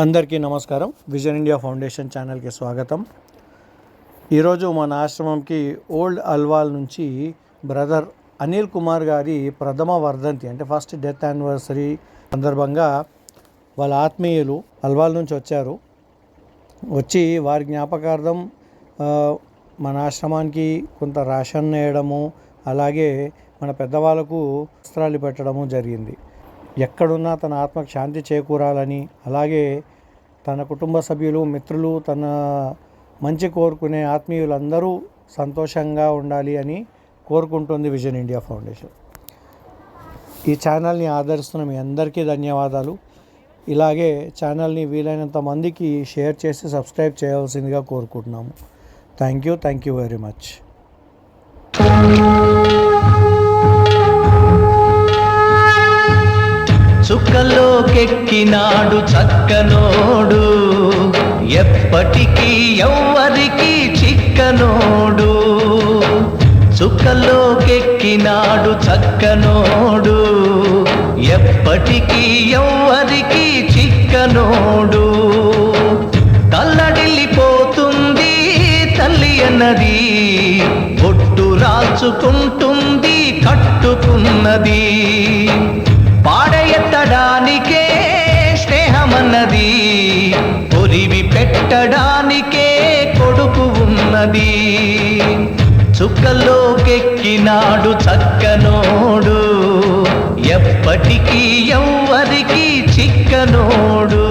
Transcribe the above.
అందరికీ నమస్కారం. Vision India foundation ఛానల్కి స్వాగతం. ఈరోజు మన ఆశ్రమంకి ఓల్డ్ అల్వాల్ నుంచి బ్రదర్ అనిల్ కుమార్ గారి ప్రథమ వర్ధంతి అంటే ఫస్ట్ డెత్ యానివర్సరీ సందర్భంగా వాళ్ళ ఆత్మీయులు అల్వాల్ నుంచి వచ్చి వారి జ్ఞాపకార్థం మన ఆశ్రమానికి కొంత రేషన్ వేయడము, అలాగే మన పెద్దవాళ్ళకు వస్త్రాలు పెట్టడము జరిగింది. ఎక్కడున్నా తన ఆత్మకు శాంతి చేకూరాలని, అలాగే తన కుటుంబ సభ్యులు, మిత్రులు, తన మంచి కోరుకునే ఆత్మీయులందరూ సంతోషంగా ఉండాలి అని కోరుకుంటుంది విజన్ ఇండియా ఫౌండేషన్. ఈ ఛానల్ని ఆదరిస్తున్న మీ అందరికీ ధన్యవాదాలు. ఇలాగే ఛానల్ని వీలైనంత మందికి షేర్ చేసి సబ్స్క్రైబ్ చేయాల్సిందిగా కోరుకుంటున్నాము. Thank you very much. చుక్కలోకెక్కినాడు చక్కనోడు, ఎప్పటికీ ఎవ్వరికి చిక్కనోడు. చుక్కలోకెక్కినాడు చక్కనోడు, ఎప్పటికీ ఎవ్వరికి చిక్కనోడు. తల్లడిల్లిపోతుంది తల్లి అన్నది, బొట్టు రాల్చుకుంటుంది కట్టుకున్నది. పాడెత్తడానికే స్నేహమన్నది, పొరివి పెట్టడానికే కొడుకు ఉన్నది. చుక్కలోకెక్కినాడు చక్కనోడు, ఎప్పటికీ ఎవ్వరికి చిక్కనోడు.